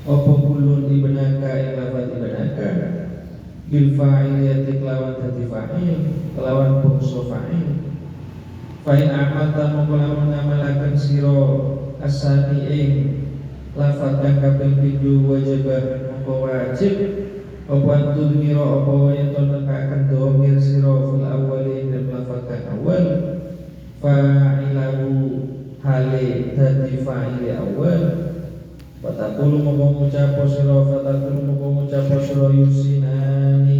apa kulun ibnaka ing lafat ibnaka bil fa'iliyati kelawan dadi fa'il kelawan bangsa fa'il fa in amalta mongko lamun ngamalaken sira asani ing lafat kang kaping 7 wajib mongko wajib apa tudmira apa wae to nekaken dhamir sira fil awwali ing lafat kang awal fa'ilahu hale dadi fa'il awal fatakulu mongko ngucap sira yusinani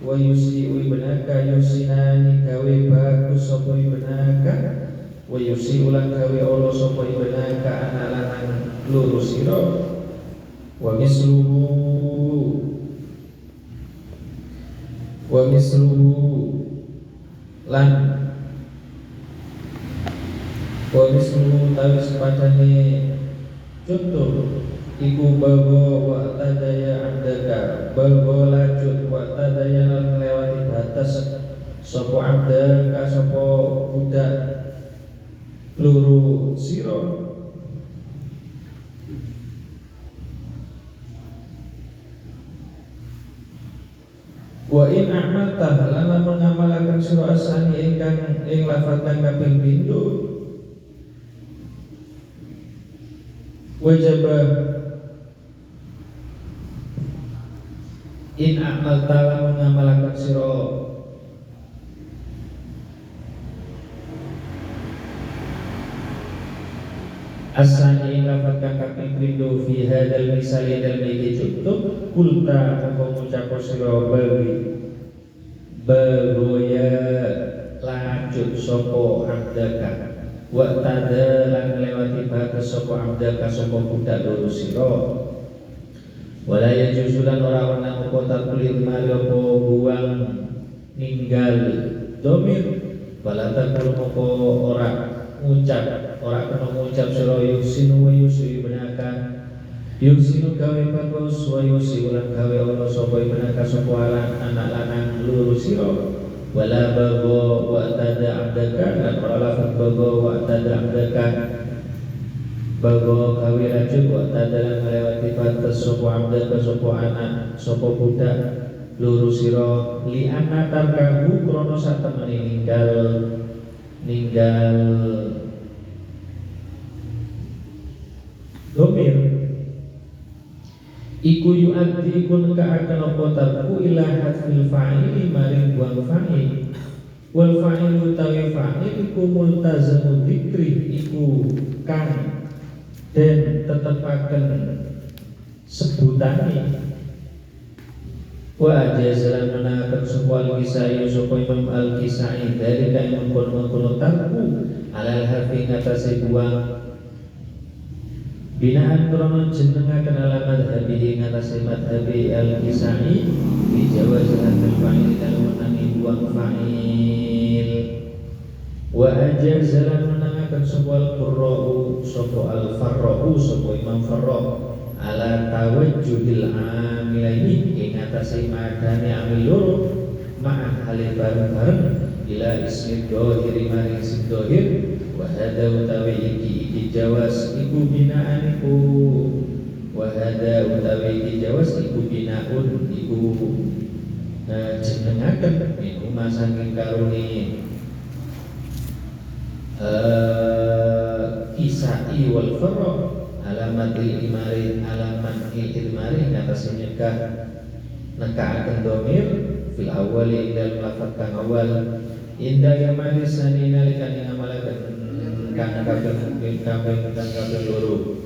wa yusi'u ibnaka yusinani gawe bagus sapa ibnaka wa yusi'u lan gawe ala sapa ibnaka anak lanang loro sira wa misluhu lan wa misluhu tawi sepadane contoh iku bawa wa tadaya abdaka bawa lajut wa tadaya lan melewati batas sapa abdaka sapa budak loro sira wa in amalta lan mengamalaken sira asani ingkang ing lafaz kang kaping 7 wajib in amal ta'ala mengamalakan siro asani lafad kang kaping 7 fi hadal misali dalam iki contoh kulta mongko ngucap sira bagoya lanjut sapa abdaka wa tada lan melewati batas sapa abdaka sapa budak loro sira wala yajuzulan ora ana kota kulit mari apa buang ninggal domir wala takul moko ora ngucap ora kena ngucap sira yusinu wa yusi ibnaka yusinu gawe bagus wa yusi ulang gawe ana sapa ibnaka sapa anak lanang loro sira wala bago wa tada abdaka lan ora lafaz bago wa tada abdaka bago gawe rajul wa tada lan melewati batas sapa abdaka sapa anak sapa budak loro sira li anna tarkahu krana satemene ninggal domir iku yu'addi kun ka'akan apa tarku ila hadfil fa'ili maring buang fa'il wal fa'il utawi fa'il iku multazamu dzikri iku kang dan tetepaken sebutane wa ajazalan menakan sebuah kisah sapa Imam Al-Kisai dari kang mengkono tarku alal harfi ngatasi buang binaan krono jenengaken alamat madhabi ngatasi madhabi Al-Kisai di Jawa Jahatul Fa'il dalam menangi buang fa'il wa ajazalan menangakan sebuah qurra'u sopo al-farra'u sopo Imam Farra' ala tawajjuhil amilaini ing atase madane amil loro ma'an halil bareng-bareng ila ismi dohiri maring ismi dohir wa hadha utawi iki jawas iku binaan iku wa hadha utawi iki jawas iku binaun iku jenengaken minu masanging karuni kisai wal farra alamat ilmari atas nyegah nekaaken domir fil awali dalam lafaz kang awal inda yamani sani nalikan ngamalaken kang kaping loro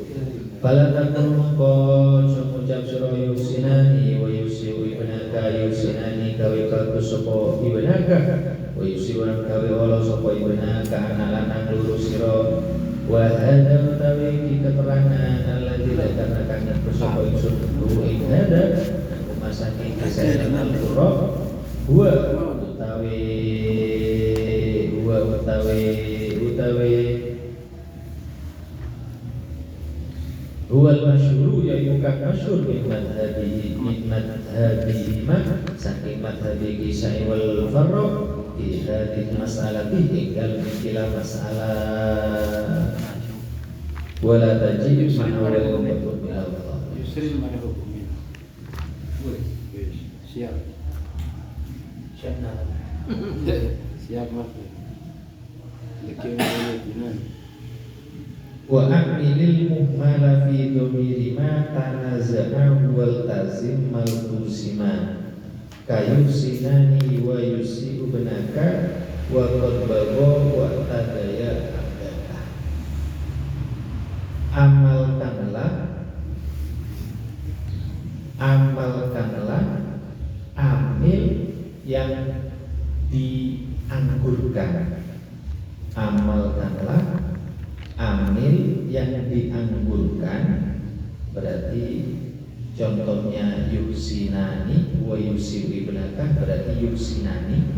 fala takun mongko ngucap sira yusinani wa yusiu ibnaka yusinani gawe bagus sapa ibnaka wa yusiwan gawe ala sapa ibnaka anak lanang loro sira wa hadza utawi keterangan alladzi lakana kana sapa ingsun ing hadza masaki kisah al-qurra huwa huwal masyhur ya yuka masyhur min madhabi saking madhabi kisai wal farra di hadith masalah tinggal ikilah masalah wala tajib ma'na wal tasrif ada hukumnya. Boleh. Siap. Siap dah. Siap mas. Lekir jinan. Wa a'milil muhmala fi dhamiri ma tanaza'a wal tazim maltusima kayusinani wa yusi'u benaka wa qad bawa wa tadaya abdaka. Amalkanlah amil yang dianggurkan. Amalkanlah amil yang dianggurkan, berarti contohnya yusinani wa yusiu ibnaka, berarti yusinani.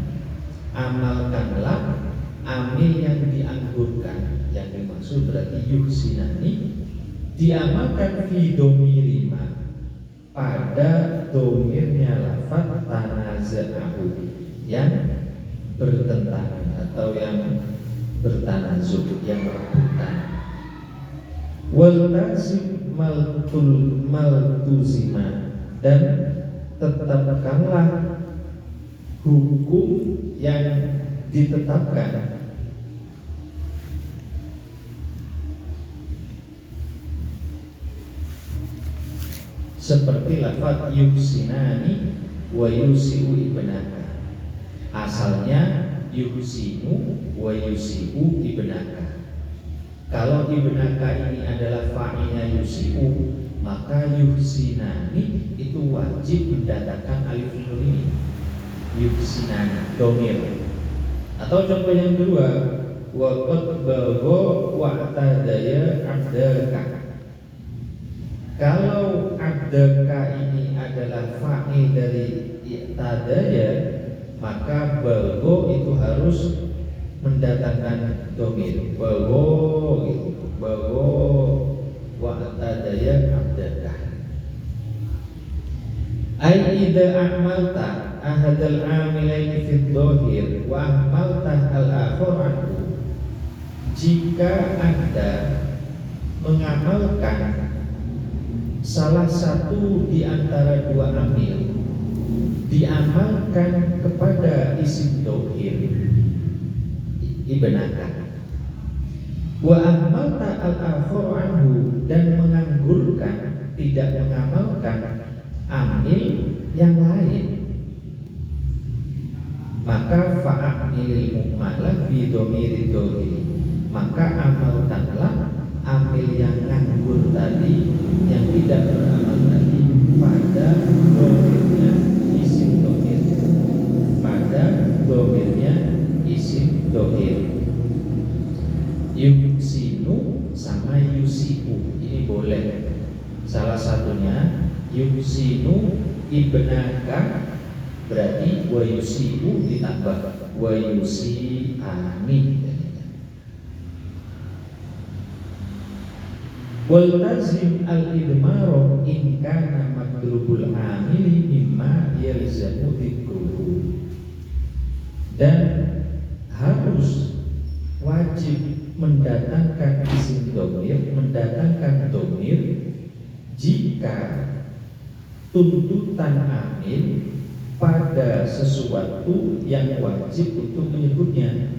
Amalkanlah amil yang dianggurkan, yang dimaksud berarti yusinani, diamalkan fi domirima, pada domirnya lafaz tanaza'ahu, yang bertentangan atau yang bertanazuk, yang rebutan. Wal lazim maltuzima, dan tetapkanlah hukum yang ditetapkan. Seperti lafaz yusinani wa yusiu ibnaka, asalnya yuhsinu wa yusiu ibnaka. Kalau ibnaka ini adalah fa'ilnya yusiu, maka yuhsinani itu wajib mendatangkan alif nun ini, yuhsinani domir. Atau contoh yang kedua, wa qad bagha wa tadaya abdaka. Kalau abdaka ini adalah fa'il dari tadaya, maka bago itu harus mendatangkan domir. Bago itu, bago wa tadaya abdaka. Ai idza amalta ahadal amilaini fi dhahir wa amalta al-akhar anhu, jika Anda mengamalkan salah satu di antara dua amil, diamalkan kepada isim dhahir ibnaka, wa amalta al-akhar anhu, dan menganggurkan, tidak mengamalkan amil yang lain, maka fa'amilil mu'malah bi dhamiri dhahir, maka amalkanlah amil yang nganggur tadi, yang tidak beramal tadi, pada domirnya isim dohir, pada domirnya isim dohir. Yusinu sama yusiu ini boleh, salah satunya yusinu ibnaka, berarti wa yusiu ditambah wa yusiani. Wal lazim al-idmaru in kana madrubul amili mimma yalzamu dzikruhu, dan harus wajib mendatangkan isim dhamir, mendatangkan dhamir jika tuntutan amil pada sesuatu yang wajib untuk menyebutnya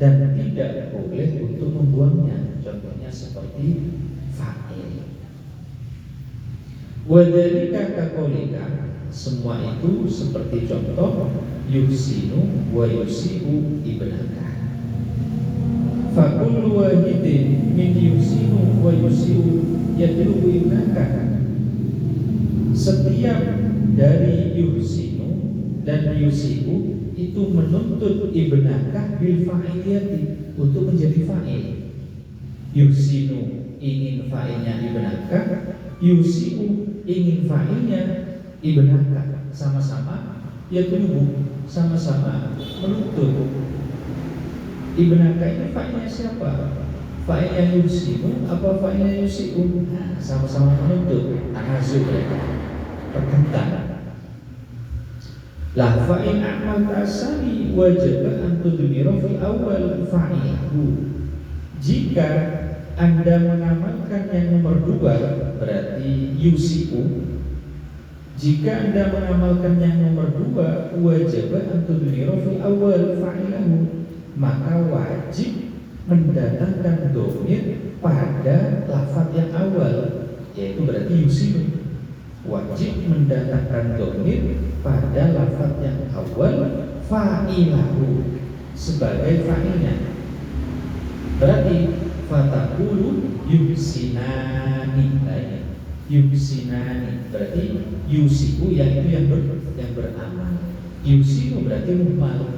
dan tidak boleh untuk membuangnya. Contohnya seperti fa'il. Wadhalika kaqaulika, semua itu seperti contoh yuhsinu wa yusiu ibnaka. Fakul wahidin min yuhsinu wa yusiu yadlubu ibnaka. Setiap dari yuhsinu dan yusiu itu menuntut ibnaka bil fa'iliyati, untuk menjadi fa'il. Yuhsinu ingin fa'ilnya ibnaka, yusiu ingin fa'ilnya ibnaka, sama-sama yadlubu, sama-sama menuntut. Ibnaka ini fa'ilnya siapa? Fa'ilnya yusinu apa fa'ilnya yusiu? Nah, sama-sama menuntut, tanazuk mereka, pertentangan. La fa'in amal tasani wajib an tudmira fi awal fa'ilahu. Jika Anda mengamalkan yang nomor 2 berarti yusiu. Jika Anda mengamalkan yang nomor 2, wajib antudmiro fil awal fa'ilahu, maka wajib mendatangkan domir pada lafaz yang awal, yaitu berarti yusiu. Wajib mendatangkan domir pada lafaz yang awal fa'ilahu sebagai fa'ilnya. Berarti fatakulu yusinani. Yusinani berarti yusiku yang itu yang beramal. Yusiku berarti muhmal.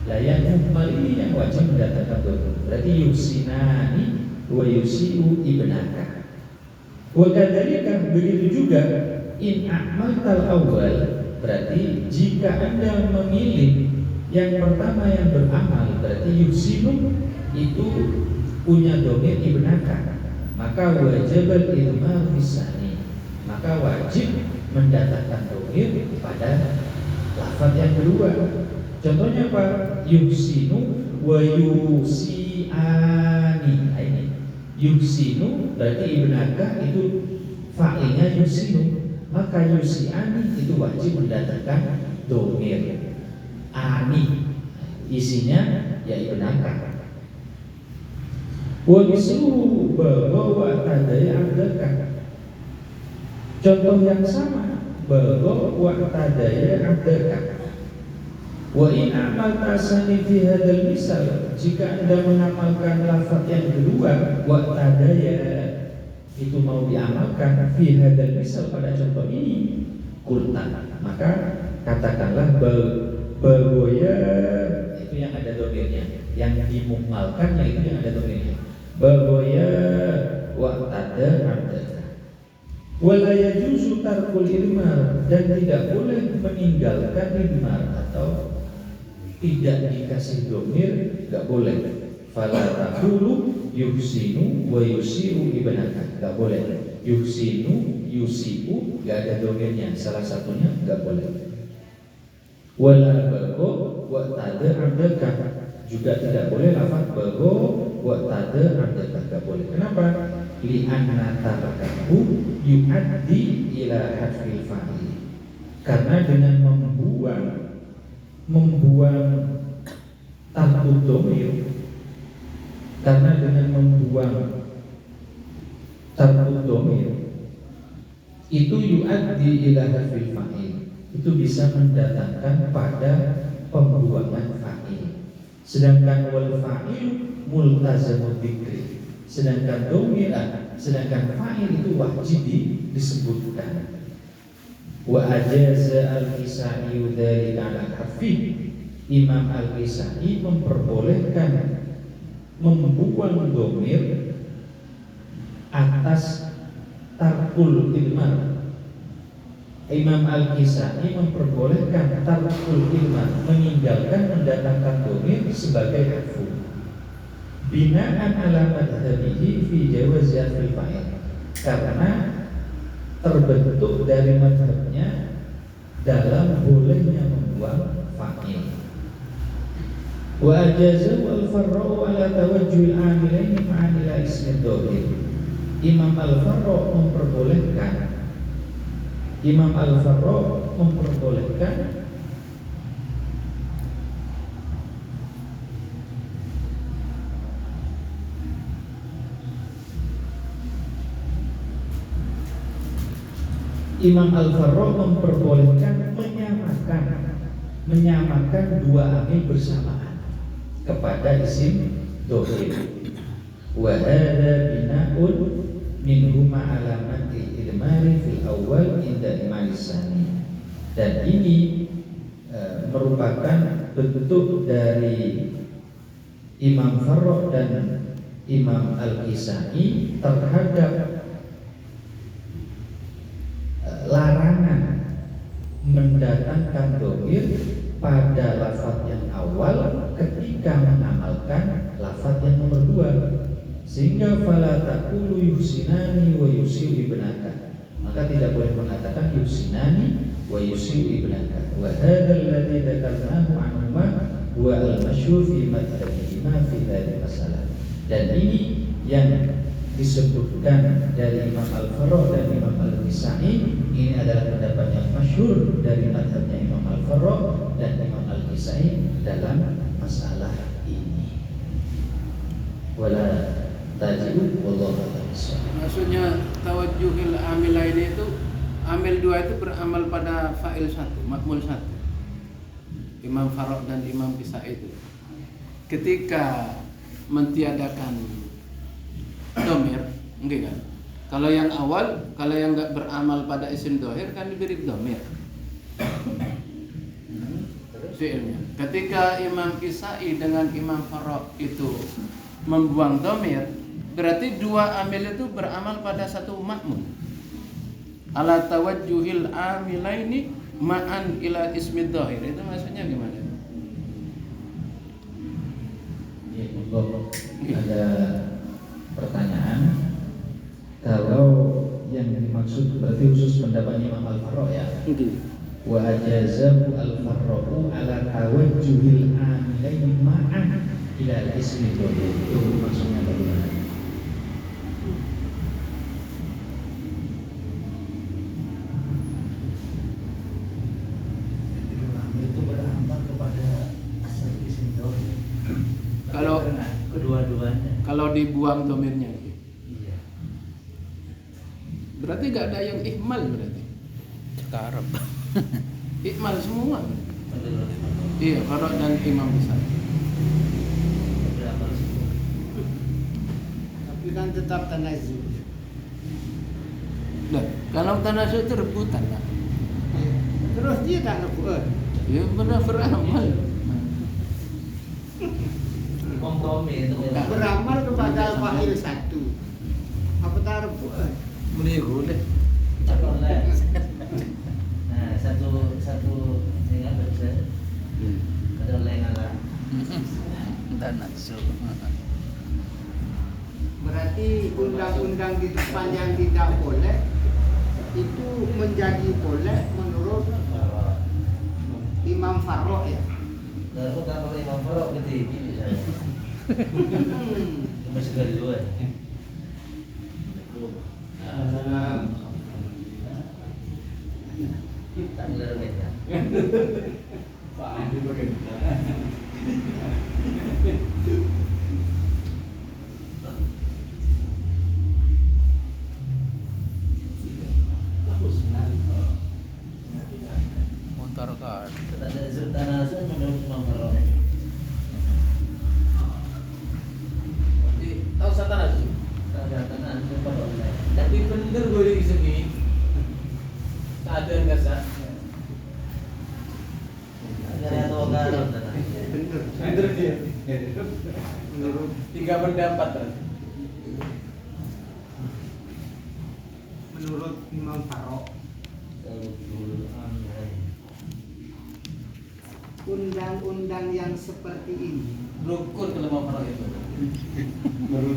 Lah yang muhmal ini yang wajib mendatangkan domir. Berarti yusinani wa yusiku ibnaka. Wa kadzalika begitu juga in a'maltal awal, berarti jika Anda memilih yang pertama yang beramal, berarti yusiku itu punya domir ibnaka, maka wajib al-idmar fisani, maka wajib mendatangkan domir pada lafaz yang kedua. Contohnya apa? Yusinu wa yusiani. Nah, ini yusinu berarti ibnaka itu fa'ilnya yusinu, maka yusiani itu wajib mendatangkan domir. Ani isinya ya ibnaka. Wa mislu bahwa tadaya abdaka. Contoh yang sama, bahwa tadaya abdaka. Wa in amalta sani fi hadzal misal, jika Anda mengamalkan lafaz yang kedua wa tadaya itu mau diamalkan fi hadzal misal pada contoh ini, kultan, maka katakanlah bahwa itu yang ada domirnya, yang dimuhmalkan itu yang ada domirnya. Bahwa wa tada abdaka wala yajuzu tarkul idmar, dan tidak boleh meninggalkan idmar atau tidak dikasih domir, enggak boleh. Fala taqulu yuhsinu wa yusiu ibnaka, enggak boleh. Yuhsinu yusiu enggak ada domirnya, salah satunya enggak boleh. Wala bago wa tada abdaka, juga tidak boleh lafaz bago wa tada abdaka, enggak boleh. Kenapa? Li'anna tarakahu yu'addi ila hadfil fa'il, karena dengan membuang tarkud domir, karena dengan membuang tarkud domir itu yu'addi ila hadfil fa'il, itu bisa mendatangkan pada pembuangan fa'il. Sedangkan wal fa'il multazamud dzikri, sedangkan domir, sedangkan fa'il itu wajib disebutkan. Wa ajaza al-Kisai dzalika ala hafi, Imam al-Kisai memperbolehkan membuang domir atas tarkul idmar. Imam al-Kisai memperbolehkan tarkul idmar, meninggalkan mendatangkan domir sebagai harfu, binaan ala madhabihi fi jawazi fil fa'il, karena terbentuk dari madhabnya dalam bolehnya membuang fa'il. Wa ajaza wal farra'u ala tawajjuhil amilaini ma'anila ismi dhahir. Imam al-Farra' memperbolehkan Imam Al-Farra memperbolehkan menyamakan dua amil bersamaan kepada isim dhahir. Wa hadza bina'un minhuma alamati idmari fil awal inda imalisani, dan ini merupakan bentuk dari Imam Farra dan Imam Al-Kisai terhadap larangan mendatangkan domir pada lafaz yang awal ketika mengamalkan lafaz yang nomor 2, sehingga fala taqulu yusinani wa yusiu ibnaka, maka tidak boleh mengatakan yusinani wa yusiu ibnaka. Wa hadzal ladzi dzakarnahu anhuma wa al-masyhur fi madhhabihima fi dzalika masalah, dan ini yang disebutkan dari Imam Al-Farra dan Imam Al-Kisai, ini adalah pendapat yang masyhur dari madhabnya Imam Al-Farra dan Imam Al-Kisai dalam masalah ini. Wala tajibu wallahu a'lam. Maksudnya tawajjuhil amilaini itu, amil dua itu beramal pada fa'il satu, makmul satu. Imam Farra dan Imam Kisai itu ketika mentiadakan domir, enggak kan? Kalau yang awal, kalau yang enggak beramal pada isim dohir kan diberi domir fi'ilnya. Ketika Imam Kisai dengan Imam Farra itu membuang domir, berarti dua amil itu beramal pada satu makmum. Ala tawajjuhil amilaini ma'an ila ismi dohir, itu maksudnya gimana? Ya, ada pertanyaan, kalau yang dimaksud berarti khusus pendapat Imam Al-Farra ya. Wa ajazahu al-farra'u ala tawajjuhil amilaini ma'an ila ismi dohir, itu maksudnya bagaimana? Itu beramal kepada asal isim dohir. Kalau Kedua-duanya. kalau dibuang domirnya, Iya. berarti gak ada yang ihmal berarti. Sekarang Ihmal semua. Menurut Iya, Farra dan Imam Kisai. beramal semua. Tapi kan tetap tanazul. Nah, kalau tanazul itu rebutan lah. Terus dia tak ngebuat. Ya benar beramal. Kompromi itu Tak beramal kepada fa'il satu. Apa tak rebuat? meniru deh. Nah, satu ingat bisa ada lengan lah. Dan nafsu. Berarti undang-undang di depan yang tidak boleh itu menjadi boleh menurut Imam Farra ya. Lalu kalau Imam Farra gede gini saya. Masih dari luar. Tak boleh ya. Motor kan. Ada tanah menurut Imam Farra. Tahu satana sih? Ada tanah Farra. Tapi bener gue di sini. Tak ada enggak sah. Ada atau enggak tanah. Bener dia. Menurut Tiga pendapat kan. menurut Imam Farra undang-undang yang seperti ini Rukun kalau mau orang itu.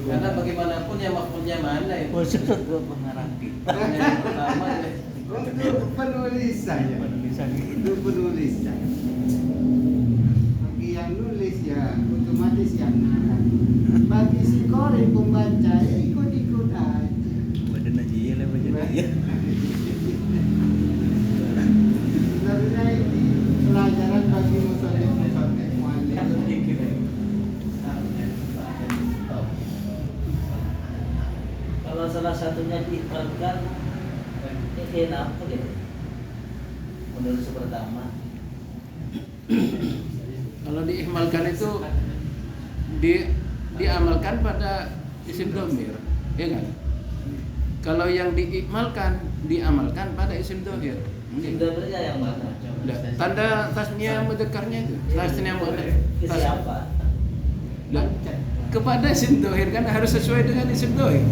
Karena bagaimanapun yang makmumnya mana itu. Maksud gua mengarang Yang pertama ya. untuk penulisan ya. penulisan Itu penulisan. Bagi yang nulis ya otomatis yang ngarang. Bagi si kore pembaca ya ikut-ikut aja. badan aja ya lah badan aja. Sebenarnya ini pelajaran bagi musonef-musonef muallim. Kalau salah satunya diiklankan, ini apa gitu? Menurut pertama. Kalau diihmalkan itu diamalkan pada isim domir, ya kan? Kalau yang diikmalkan diamalkan pada isim dohir. Sebenarnya yang mana? Nah, tanda tasniah mudzakarnya itu, tasniah muannats. Ke siapa? Nah, kepada isim dohir kan harus sesuai dengan isim dohir.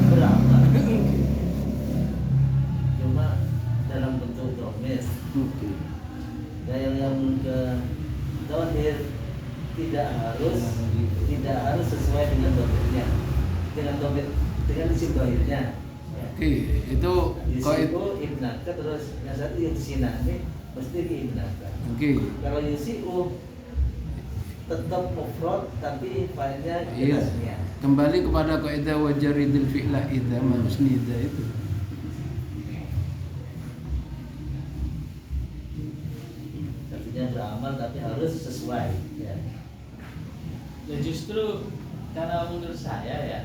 Berapa? Cuma dalam bentuk domir. Dan yang ke dohir tidak harus sesuai dengan dohirnya, dengan domir, dengan isim dohirnya. Oke, itu Yusiku itu. ibnaka terus yang satu yusina ini mesti ibnaka. Oke. Kalau yusiku tetap mufrad tapi failnya Iya. jelasnya. Kembali kepada kaidah wajaridil fi'la idza ma usnida itu. Artinya beramal tapi harus sesuai ya. Ya justru karena menurut saya ya,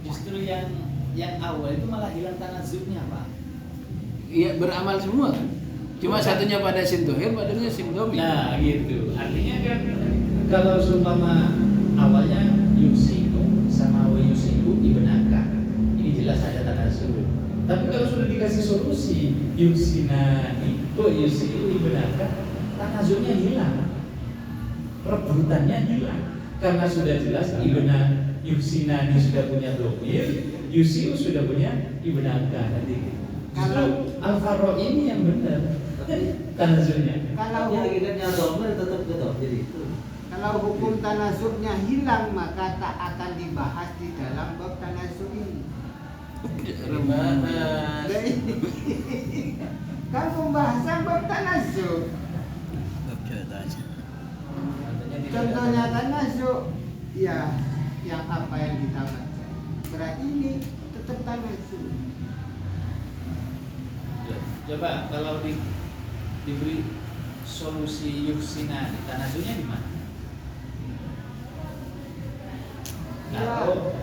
justru yang awal itu malah hilang tanazuknya Pak. Iya, beramal semua kan. Cuma satunya pada sim dohir, padanya sim domir. Nah gitu, artinya kan Kalau seumpama awalnya yusiku sama wa yusiku ibnaka, ini jelas ada tanazul. Tapi kalau sudah dikasih solusi yusinani wa yusiku ibnaka, tanazulnya hilang, rebutannya hilang. Karena sudah jelas ibna yusinani sudah punya domir, yusiu sudah punya ibnaka. Nanti justru al-faro ini yang benar tanazulnya. Kalau Tapi hakikatnya domir tetap ke domir itu. kalau hukum tanazubnya hilang maka tak akan dibahas di dalam bab tanazub ini. Dibahas. Kan pembahasan bab tanazub. Contohnya tanazub, ya yang apa yang kita baca. Berarti ini tetap tanazub. coba kalau diberi solusi yuksina, tanazulnya di mana? Ya,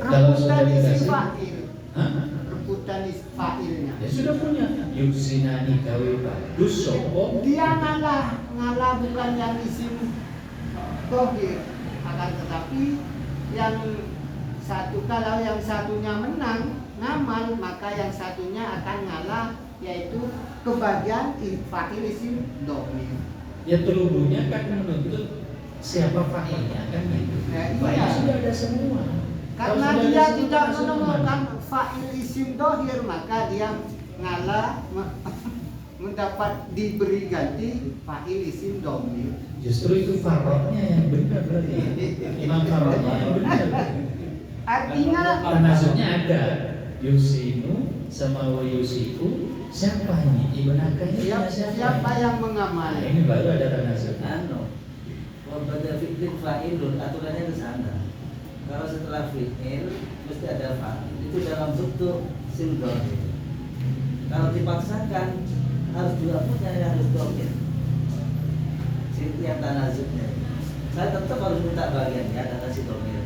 Kalau sudah rebutan dikasih, isim fa'il. hah? Rebutan isim fa'ilnya. Ya sudah punya yusinani gawe bagus sopo. Dia ngalah bukan yang isim dohir, akan tetapi yang satu, kalau yang satunya menang ngamal maka yang satunya akan ngalah, yaitu kebagian fa'il isim dohir. Ya terhubungnya kan menuntut siapa fa'ilnya kan gitu. Nah, iya. Fa'il sudah ada semua. Karena Kalau sudah dia ada tidak semua, menemukan fa'il isim dohir, maka dia ngalah mendapat diberi ganti fa'il isim dohir. justru itu faroknya yang benar berarti. Imam faroknya yang benar. Artinya Tanazulnya ada yusinu sama wa yusiku. Siapa ini? Ibnakanya siapa yang mengamal? Nah, ini baru ada tanazul. Pada fi'il fa'ilun aturannya ke sana. Kalau setelah fi'il mesti ada fa'il. Itu dalam bentuk sim domir. Kalau dipaksakan harus dua punya yang harus domir. Yang tanazulnya. Saya tetap harus minta bagian ya, ada kasih domir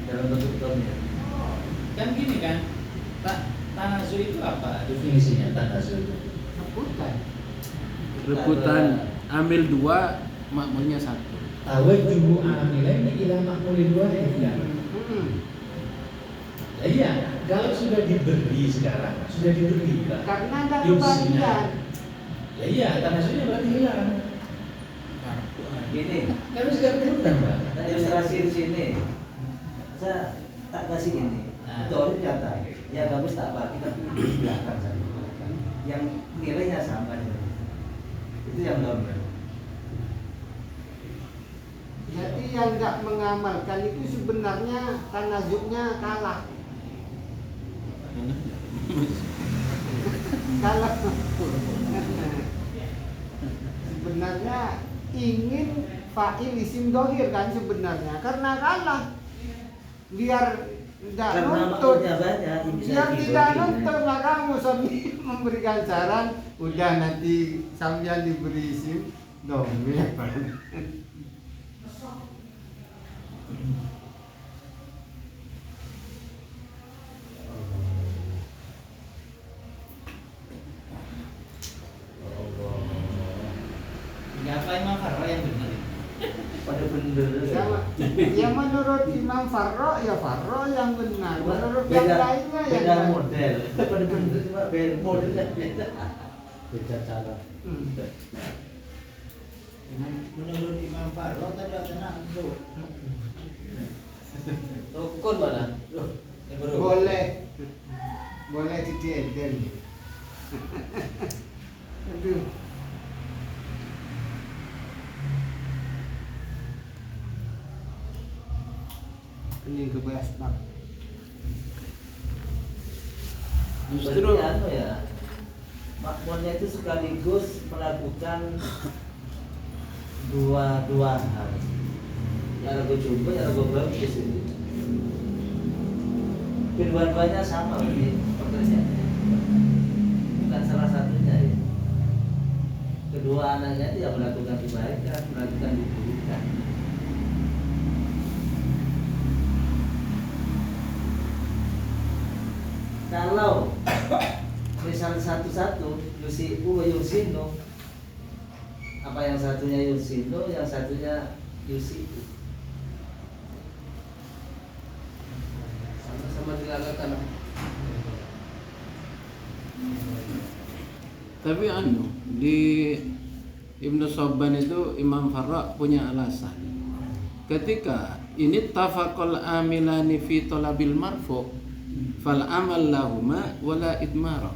dalam bentuk domir. Kan gini kan, tanazul itu apa? Definisinya tanazul. Bukan. Rebutan amil 2, makmulnya 1. Tawajjuhu amilaini ila makmulin wahid. Iya, kalau sudah diberi sekarang, sudah diberi Pak. Karena ada Yusina. kebagian. Ya iya, tanazulnya berarti hilang. Gini, Kami sekarang bukan Pak. ada ilustrasi di sini. Saya tak kasih ini. Domir nyata. Ya bagus tak bagi tapi di belakang saja. Yang nilainya sama. Itu yang domir. Jadi yang nggak mengamalkan itu sebenarnya tanazubnya kalah. Kalah. Sebenarnya ingin fa'il isim dohir kan sebenarnya, karena kalah. Biar tidak Karena nuntut, maknanya banyak, yang bisa biar dibagi. tidak nuntut maka Musanni memberikan saran, udah nanti sambian diberi isim dohir. Apa Imam Farro yang benar? Pada bener. Ya menurut Imam Farro ya Farro yang benar. Menurut yang Beda, lainnya ya beda model. Pada bener cuma beda modelnya beda. Beda cara. Menurut Imam Farro tadi ada tuh. Rukun mana? Boleh. Boleh didieden. Aduh. Ini kebelas bang. Justru Berarti ya, makmurnya itu sekaligus melakukan dua hal. Ya gue coba, ya gue bagus ini. Kedua-duanya sama berarti pekerjaannya, bukan salah satunya ya. Kedua anaknya itu ya melakukan kebaikan, melakukan keburukan. Kalau misal satu-satu yusiku wa yusino, apa yang satunya yusino, yang satunya yusiku, Sama-sama dilakukan. Tapi di Ibnu Sabban itu Imam Farra punya alasan. Ketika ini tafaqal amilani fi talabil marfu fal amal lahuma wala idmara.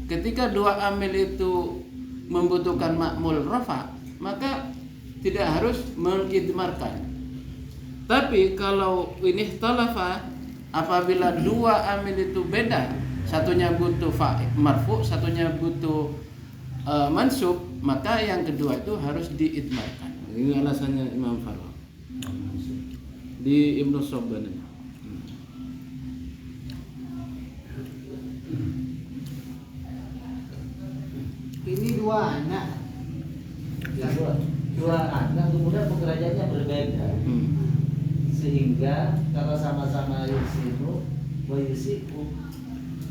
Ketika dua amil itu membutuhkan makmul rafa, maka tidak harus mengidmarkan. Tapi kalau ini talafa, apabila dua amil itu beda, satunya butuh marfu, satunya butuh mansub, maka yang kedua itu harus diidmarkan. Ini alasannya Imam Farra di Ibnu Sabban. Ini dua anak. dua anak kemudian pekerjaannya berbeda, sehingga kalau sama-sama yusinu wa yusiku,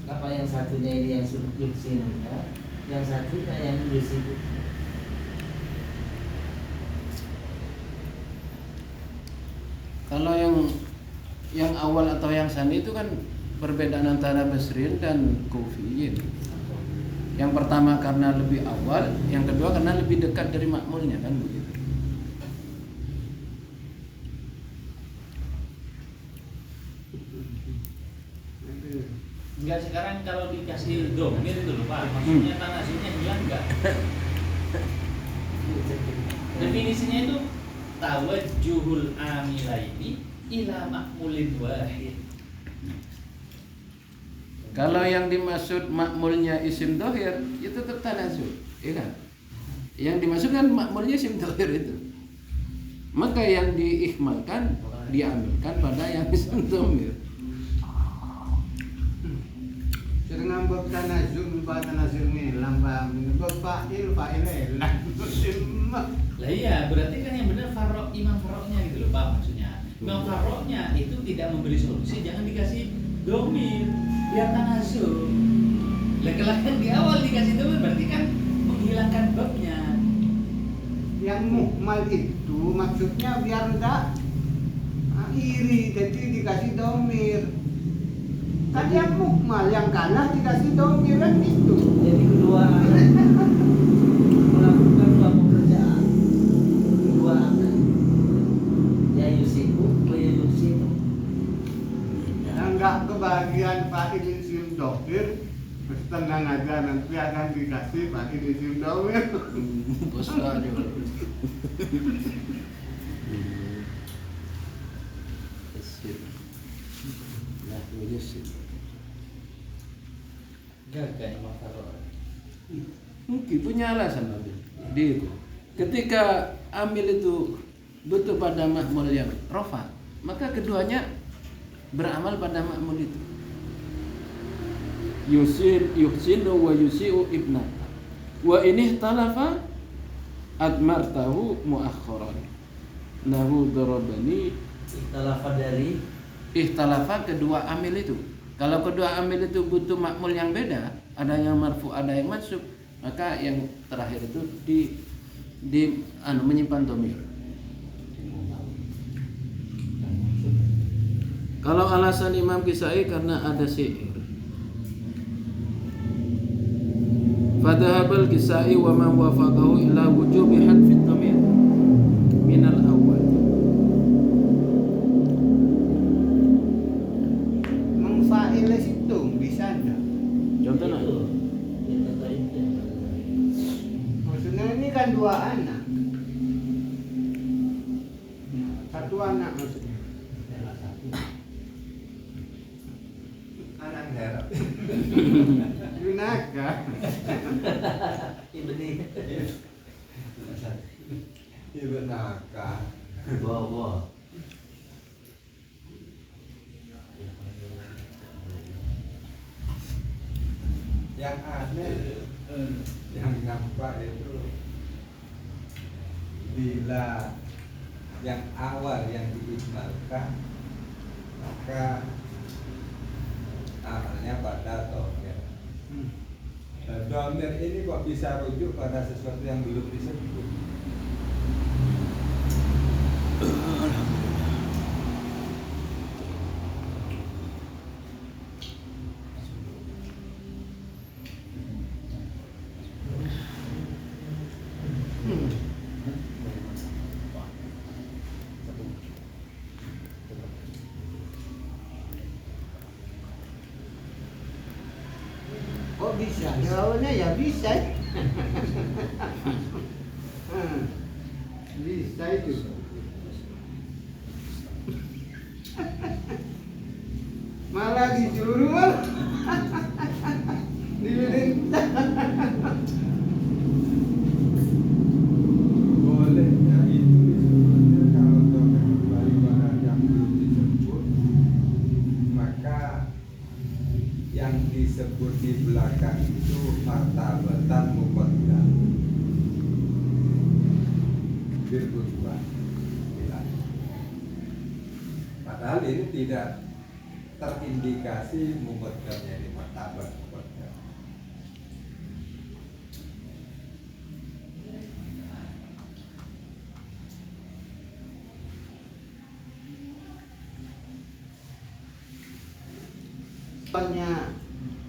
apa yang satunya ini yang yusinunya, yang satunya yang yusiku. Kalau yang awal atau yang sani itu kan perbedaan antara Basriyin dan Kufiyin. Yang pertama karena lebih awal, yang kedua karena lebih dekat dari makmulnya, kan begitu. Enggak, sekarang kalau dikasih domir itu loh Pak, maksudnya tanazulnya hilang enggak? Definisinya itu tawajjuhul amilaini ila makmulin wahid. Kalau yang dimaksud makmulnya isim dohir itu tetap tanazul, ya kan? Yang dimaksudkan makmulnya isim dohir itu, maka yang diikhmalkan diambilkan pada yang isim dohir. Jangan bab tanazul, bab tanazul ni lambang, bab fa'il lah. Lah iya, berarti kan yang benar Imam Faroknya gitu loh Pak, maksudnya. Imam Faroknya itu tidak memberi solusi, jangan dikasih domir, biar tanazul. Lah kalau yang di awal dikasih domir berarti kan menghilangkan babnya. Yang muhmal itu maksudnya biar enggak iri, jadi dikasih domir. Kan yang muhmal, yang kalah dikasih domir kan gitu. Jadi kedua anak melakukan dua pekerjaan, dua anak, ya yusiku wa yusinu. Yang enggak kebahagiaan fa'il isim dohir, tenang aja, nanti akan dikasih fa'il isim dohir. Bos aja. Nah, ini sih. Gagal Imam Farok. Mungkin punya alasan Nabi. Di itu. Ketika amil itu butuh pada makmul yang rofa, maka keduanya beramal pada makmul itu. Yuhsinu wa yusi'u ibna. Wa ini talafa admartahu muakhiran. Nahu darabani. Ikhtalafa dari Ikhtalafa kedua amil itu. Kalau kedua amil itu butuh makmul yang beda, ada yang marfu, ada yang mansub, maka yang terakhir itu menyimpan dhamir. Kalau alasan Imam Kisai karena ada syair. Fadhahabal Kisai wa man wafaqahu ila wujubi hadfi dhamir min al-awwal. Mengfa'il itu bisa enggak? Contohnya Maksudnya ini kan dua anak. Satu anak maksudnya. Anak herap. Yunaka. ibni Ibu nakal. bawa. yang aneh yang nampak itu bila yang awal yang diikmalkan maka amalnya pada domir. Dan domir ini kok bisa rujuk pada sesuatu yang belum disebut. Kok bisa? Jawabannya ya bisa. Bisa itu. Malah disuruh diperintah. Bolehnya itu sebetulnya kalau domir kembali pada yang belum disebut, maka yang disebut di belakang itu martabatan muqaddam birbutuan. Padahal ini tidak terindikasi muqaddamnya di martabat muqaddam. Depannya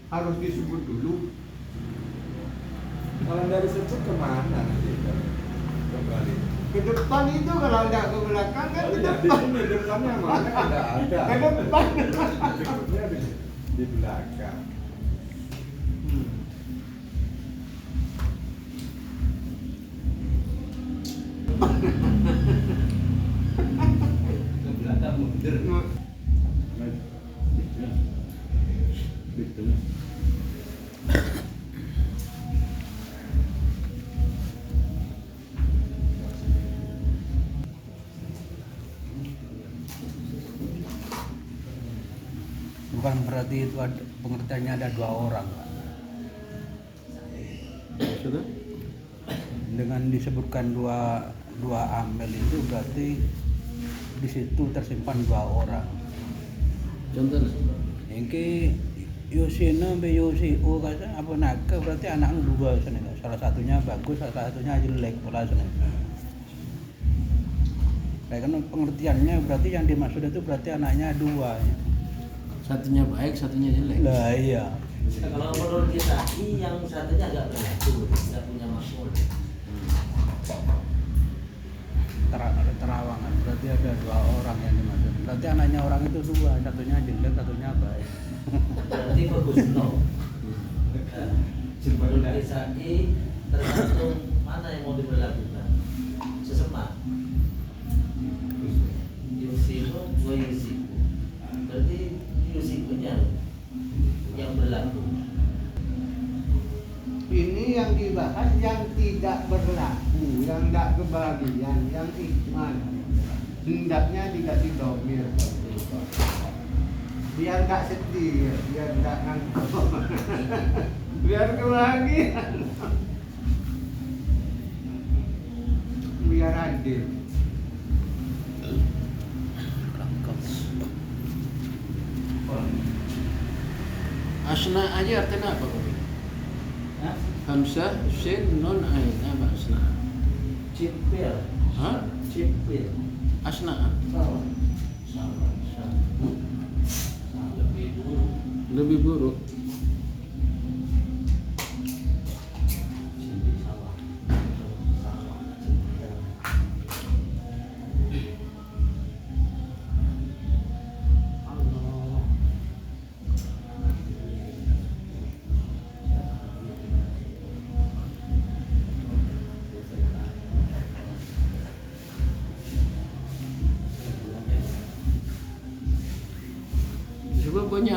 harus disebut dulu. Kalau dari sebut kemana nanti kembali? Ke depan itu kalau nggak ke belakang kan Oh ke iya, di depan. sini depannya mana tidak ada. Ke depan. Sebutnya di belakang. Ke belakang mundur. Bukan berarti itu ada, pengertiannya ada dua orang, Pak. Sudah? Dengan disebutkan dua amel itu berarti di situ tersimpan dua orang. Contohnya? Ini Yosina be Yosio kata apa naga berarti anak dua sana. Salah satunya bagus, salah satunya jelek pola sana. Kayak kan pengertiannya berarti yang dimaksud itu berarti anaknya dua. Satunya baik, satunya jelek. Lah iya. Nah, kalau menurut kita yang satunya agak berlaku, tidak punya makmul. Terawangan berarti ada dua orang yang dimaksud. Berarti anaknya orang itu dua, satunya jelek, satunya baik. Berarti bagus no. Menurut kita tergantung mana yang mau diberlakukan. Sesama. Yusiku, gue yusiku. Berarti yusikunya yang berlaku. Ini yang dibahas yang tidak berlaku, yang tidak kebahagiaan, yang ikmal. Hendaknya dikasih domir. Biar nggak sedih, biar nggak ngantuk, biar kebahagiaan, biar adil. Asna aja artinya apa? Hah? Hamzah, Sin, Nun, Ain. Apa asna? Cipil. Hah? Cipil. Asna. Salah. Salah. Lebih buruk. Lebih buruk. Salah. Sebab banyak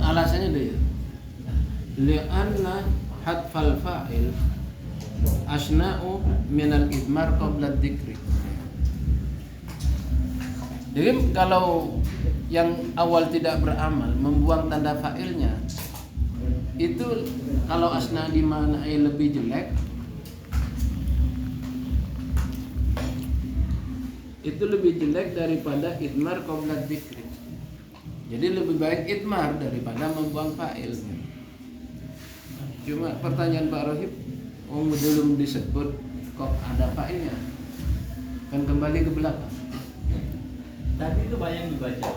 Alasannya dia. Li'anna hadfal fa'il asna'u minal idmar qabla dzikri. Jadi kalau yang awal tidak beramal membuang tanda fa'ilnya itu kalau asna dimaknai lebih jelek, itu lebih jelek daripada idmar qabla dzikri. Jadi lebih baik idmar daripada membuang fa'il. Cuma pertanyaan Pak Rohib, belum disebut kok ada fa'ilnya, kan kembali ke belakang. Tadi itu banyak dibaca.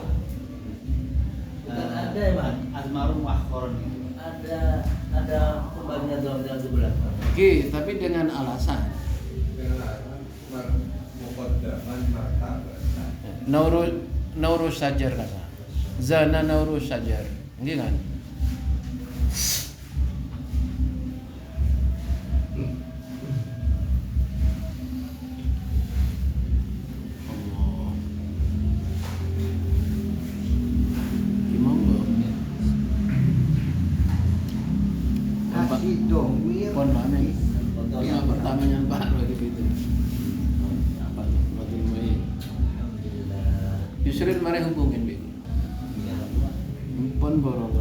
Ada ya Pak? Azmarum akhron gitu. Ada pembagian dalam ke belakang. Oke, tapi dengan alasan muqaddaman martabat. Naurus sajar kata. Zana naurus sajar. Ini kan? Kasih domir. Pon mana ini? Yang pertamanya Pak Rohib itu. Apa tuh? Rohib Mu'in. Yusril mari hubungin Bi. Pon borong